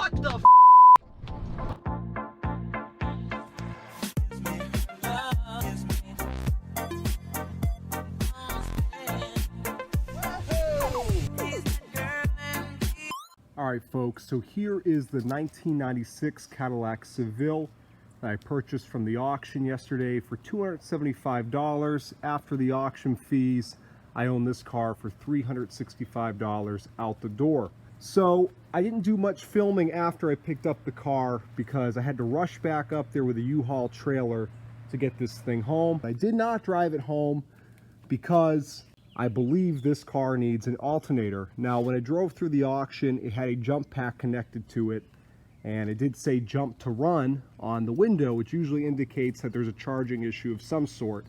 What the f? Alright folks, so here is the 1996 Cadillac Seville that I purchased from the auction yesterday for $275. After the auction fees, I own this car for $365 out the door. So I didn't do much filming after I picked up the car because I had to rush back up there with a U-Haul trailer to get this thing home. I did not drive it home because I believe this car needs an alternator. Now, when I drove through the auction, it had a jump pack connected to it, and it did say jump to run on the window, which usually indicates that there's a charging issue of some sort.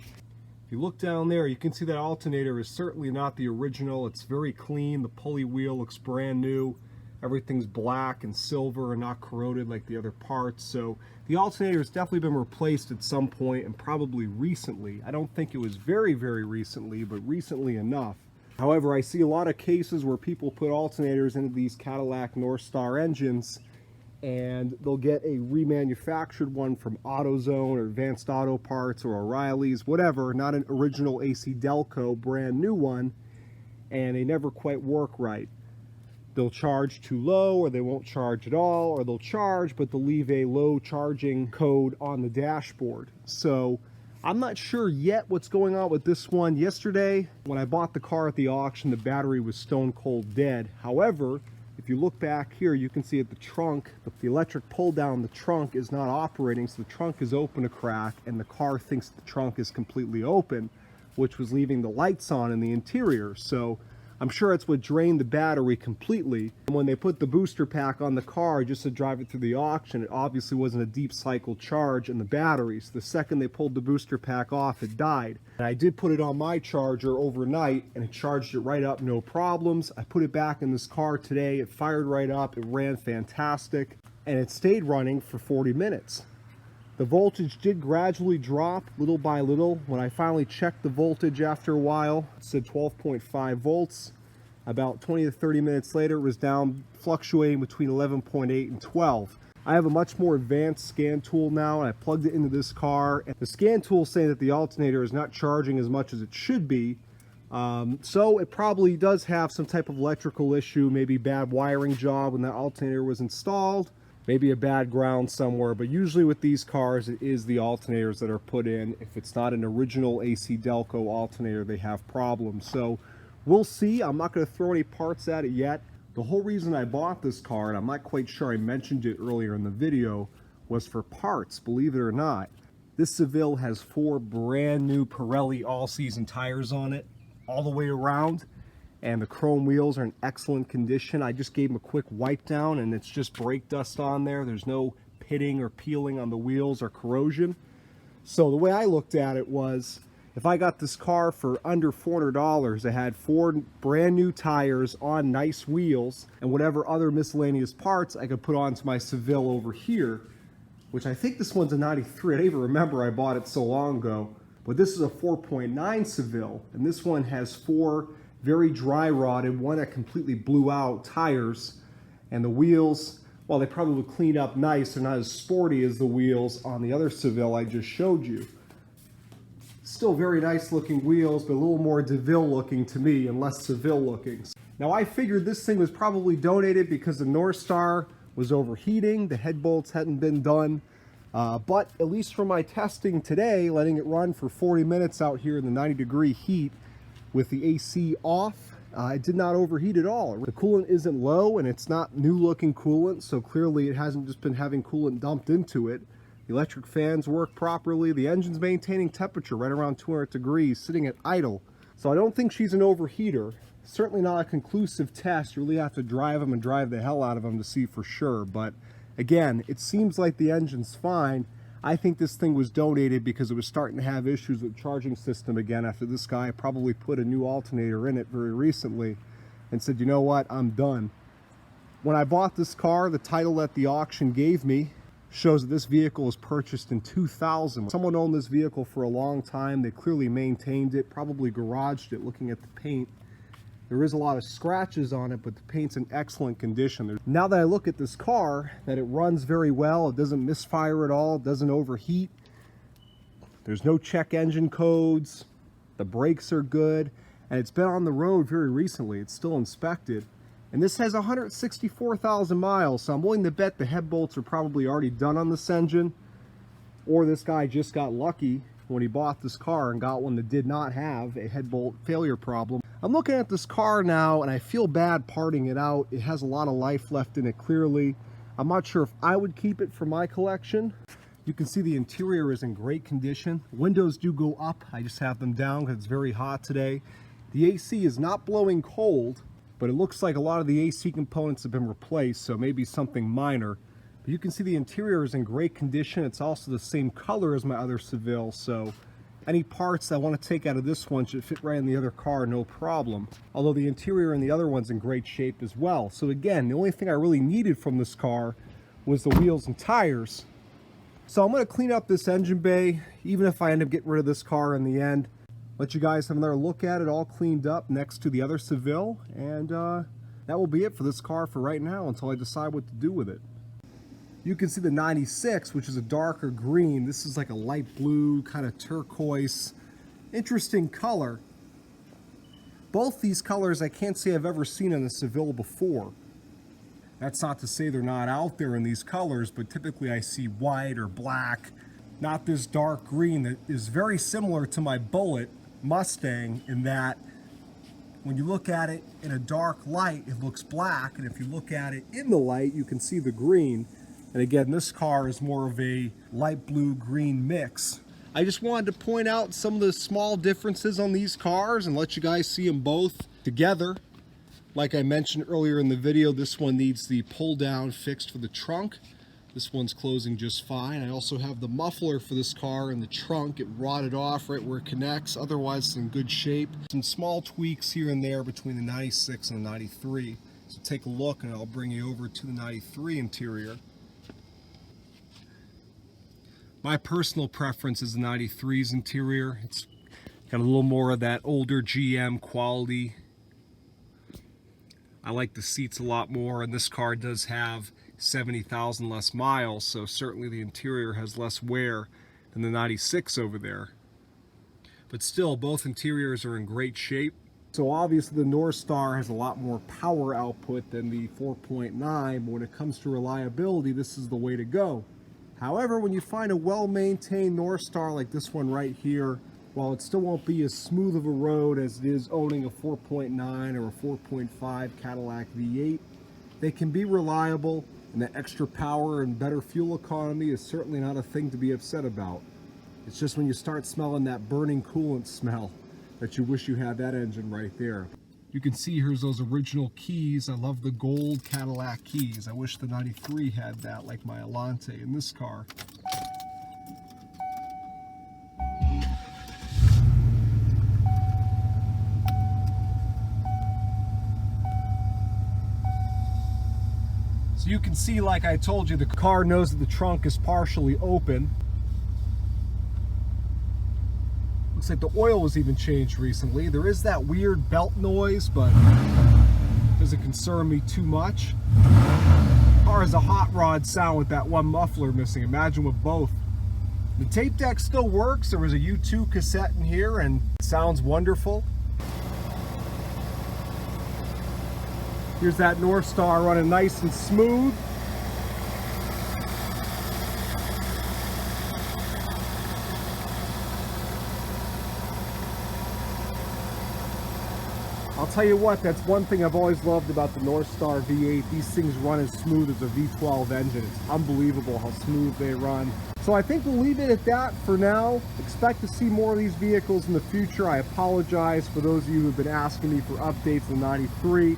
If you look down there, you can see that alternator is certainly not the original. It's very clean. The pulley wheel looks brand new. Everything's black and silver and not corroded like the other parts. So the alternator has definitely been replaced at some point, and probably recently. I don't think it was very recently, but recently enough. However, I see a lot of cases where people put alternators into these Cadillac North Star engines, and they'll get a remanufactured one from AutoZone or Advanced Auto Parts or O'Reilly's, whatever, not an original AC Delco brand new one, and they never quite work right. They'll charge too low, or they won't charge at all, or they'll charge, but they'll leave a low charging code on the dashboard. So I'm not sure yet what's going on with this one. Yesterday, when I bought the car at the auction, the battery was stone cold dead. However, if you look back here, you can see at the trunk, the electric pull down the trunk is not operating, so the trunk is open a crack, and the car thinks the trunk is completely open, which was leaving the lights on in the interior. So I'm sure it's what drained the battery completely. And when they put the booster pack on the car just to drive it through the auction, it obviously wasn't a deep cycle charge in the batteries. The second they pulled the booster pack off, it died. And I did put it on my charger overnight, and it charged it right up, no problems. I put it back in this car today. It fired right up. It ran fantastic, and it stayed running for 40 minutes. The voltage did gradually drop little by little. When I finally checked the voltage after a while, it said 12.5 volts. About 20 to 30 minutes later, it was down, fluctuating between 11.8 and 12. I have a much more advanced scan tool now, and I plugged it into this car. And the scan tool is saying that the alternator is not charging as much as it should be. So it probably does have some type of electrical issue, maybe bad wiring job when that alternator was installed. Maybe a bad ground somewhere, but usually with these cars, it is the alternators that are put in. If it's not an original AC Delco alternator, they have problems. So we'll see. I'm not going to throw any parts at it yet. The whole reason I bought this car, and I'm not quite sure I mentioned it earlier in the video, was for parts, believe it or not. This Seville has 4 brand new Pirelli all-season tires on it, all the way around. And the chrome wheels are in excellent condition. I just gave them a quick wipe down, and it's just brake dust on there. There's no pitting or peeling on the wheels or corrosion. So the way I looked at it was, if I got this car for under $400, I had 4 brand new tires on nice wheels, and whatever other miscellaneous parts I could put onto my Seville over here, which I think this one's a 93. I don't even remember, I bought it so long ago. But this is a 4.9 Seville, and this one has 4 very dry rotted, one that completely blew out tires, and the wheels, while they probably would clean up nice, they're not as sporty as the wheels on the other Seville I just showed you. Still very nice looking wheels, but a little more DeVille looking to me and less Seville looking. Now I figured this thing was probably donated because the North Star was overheating, the head bolts hadn't been done, but at least for my testing today, letting it run for 40 minutes out here in the 90-degree heat, with the AC off, it did not overheat at all. The coolant isn't low, and it's not new looking coolant, so clearly it hasn't just been having coolant dumped into it. The electric fans work properly. The engine's maintaining temperature right around 200 degrees, sitting at idle. So I don't think she's an overheater. Certainly not a conclusive test. You really have to drive them and drive the hell out of them to see for sure. But again, it seems like the engine's fine. I think this thing was donated because it was starting to have issues with the charging system again after this guy probably put a new alternator in it very recently and said, you know what, I'm done. When I bought this car, the title that the auction gave me shows that this vehicle was purchased in 2000. Someone owned this vehicle for a long time. They clearly maintained it, probably garaged it, looking at the paint. There is a lot of scratches on it, but the paint's in excellent condition. Now that I look at this car, that it runs very well, it doesn't misfire at all, it doesn't overheat. There's no check engine codes, the brakes are good, and it's been on the road very recently. It's still inspected. And this has 164,000 miles, so I'm willing to bet the head bolts are probably already done on this engine, or this guy just got lucky when he bought this car and got one that did not have a head bolt failure problem. I'm looking at this car now and I feel bad parting it out. It has a lot of life left in it clearly. I'm not sure if I would keep it for my collection. You can see the interior is in great condition. Windows do go up. I just have them down because it's very hot today. The AC is not blowing cold, but it looks like a lot of the AC components have been replaced, so maybe something minor. But you can see the interior is in great condition. It's also the same color as my other Seville, so any parts I want to take out of this one should fit right in the other car, no problem. Although the interior in the other one's in great shape as well. So again, the only thing I really needed from this car was the wheels and tires. So I'm going to clean up this engine bay, even if I end up getting rid of this car in the end. Let you guys have another look at it all cleaned up next to the other Seville, and that will be it for this car for right now until I decide what to do with it. You can see the 96, which is a darker green. This is like a light blue, kind of turquoise, interesting color. Both these colors I can't say I've ever seen in a Seville before. That's not to say they're not out there in these colors, but typically I see white or black, not this dark green that is very similar to my Bullet Mustang in that when you look at it in a dark light, it looks black, and if you look at it in the light, you can see the green. And again, this car is more of a light blue-green mix. I just wanted to point out some of the small differences on these cars and let you guys see them both together. Like I mentioned earlier in the video, this one needs the pull-down fixed for the trunk. This one's closing just fine. I also have the muffler for this car in the trunk. It rotted off right where it connects. Otherwise, it's in good shape. Some small tweaks here and there between the 96 and the 93. So take a look and I'll bring you over to the 93 interior. My personal preference is the 93's interior. It's got a little more of that older GM quality. I like the seats a lot more, and this car does have 70,000 less miles, so certainly the interior has less wear than the 96 over there. But still, both interiors are in great shape. So obviously the North Star has a lot more power output than the 4.9, but when it comes to reliability, this is the way to go. However, when you find a well-maintained North Star like this one right here, while it still won't be as smooth of a road as it is owning a 4.9 or a 4.5 Cadillac V8, they can be reliable, and the extra power and better fuel economy is certainly not a thing to be upset about. It's just when you start smelling that burning coolant smell that you wish you had that engine right there. You can see here's those original keys. I love the gold Cadillac keys. I wish the 93 had that like my Alante in this car. So you can see, like I told you, the car knows that the trunk is partially open. Looks like the oil was even changed recently. There is that weird belt noise, but it doesn't concern me too much. The car has a hot rod sound with that one muffler missing. Imagine with both. The tape deck still works. There was a U2 cassette in here and it sounds wonderful. Here's that North Star running nice and smooth. I'll tell you what, that's one thing I've always loved about the North Star V8. These things run as smooth as a V12 engine. It's unbelievable how smooth they run. So I think we'll leave it at that for now. Expect to see more of these vehicles in the future. I apologize for those of you who have been asking me for updates on the 93.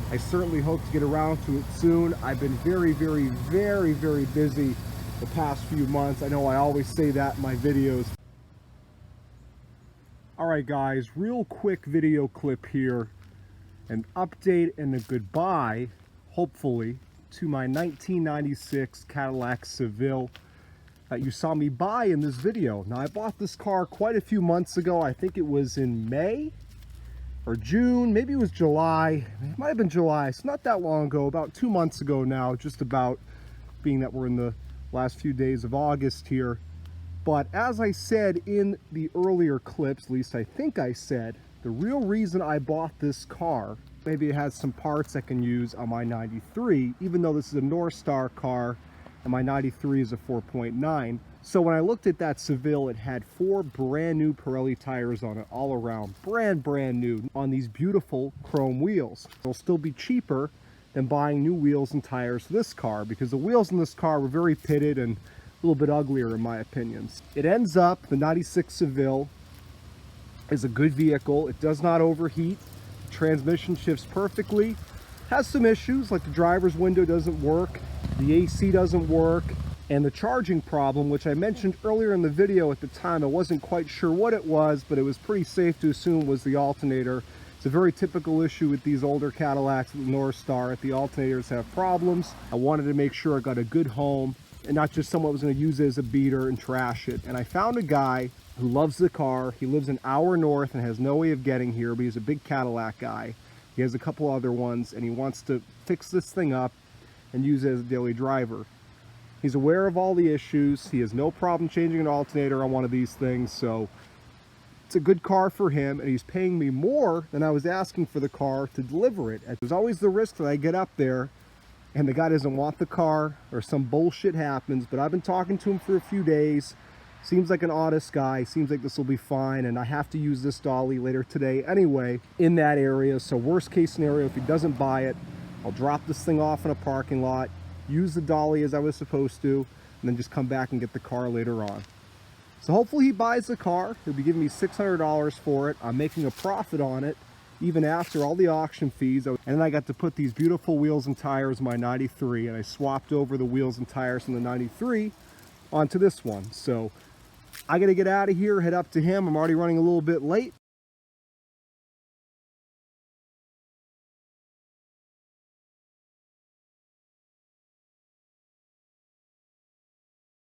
I certainly hope to get around to it soon. I've been very busy the past few months. I know I always say that in my videos. Alright guys, real quick video clip here. An update and a goodbye, hopefully, to my 1996 Cadillac Seville that you saw me buy in this video. Now I bought this car quite a few months ago. I think it was in May. or June, maybe it was July. It might have been July. It's not that long ago, about 2 months ago now, just about, being that we're in the last few days of August here. But as I said in the earlier clips, at least I think I said, the real reason I bought this car, maybe it has some parts I can use on my 93, even though this is a North Star car and my 93 is a 4.9. So when I looked at that Seville, it had 4 brand new Pirelli tires on it, all around, brand new, on these beautiful chrome wheels. It'll still be cheaper than buying new wheels and tires for this car, because the wheels in this car were very pitted and a little bit uglier in my opinion. It ends up, the 96 Seville is a good vehicle. It does not overheat. Transmission shifts perfectly. Has some issues, like the driver's window doesn't work, the AC doesn't work, and the charging problem, which I mentioned earlier in the video. At the time I wasn't quite sure what it was, but it was pretty safe to assume it was the alternator. It's a very typical issue with these older Cadillacs with North Star. If the alternators have problems, I wanted to make sure I got a good home and not just someone who was going to use it as a beater and trash it. And I found a guy who loves the car. He lives an hour north and has no way of getting here, but he's a big Cadillac guy. He has a couple other ones, and he wants to fix this thing up and use it as a daily driver. He's aware of all the issues. He has no problem changing an alternator on one of these things, so it's a good car for him, and he's paying me more than I was asking for the car to deliver it. There's always the risk that I get up there and the guy doesn't want the car or some bullshit happens, but I've been talking to him for a few days. Seems like an honest guy. Seems like this will be fine, and I have to use this dolly later today anyway in that area. So worst case scenario, if he doesn't buy it, I'll drop this thing off in a parking lot, use the dolly as I was supposed to, and then just come back and get the car later on. So hopefully he buys the car. He'll be giving me $600 for it. I'm making a profit on it, even after all the auction fees. And then I got to put these beautiful wheels and tires in my 93, and I swapped over the wheels and tires from the 93 onto this one. So I gotta get out of here, head up to him. I'm already running a little bit late,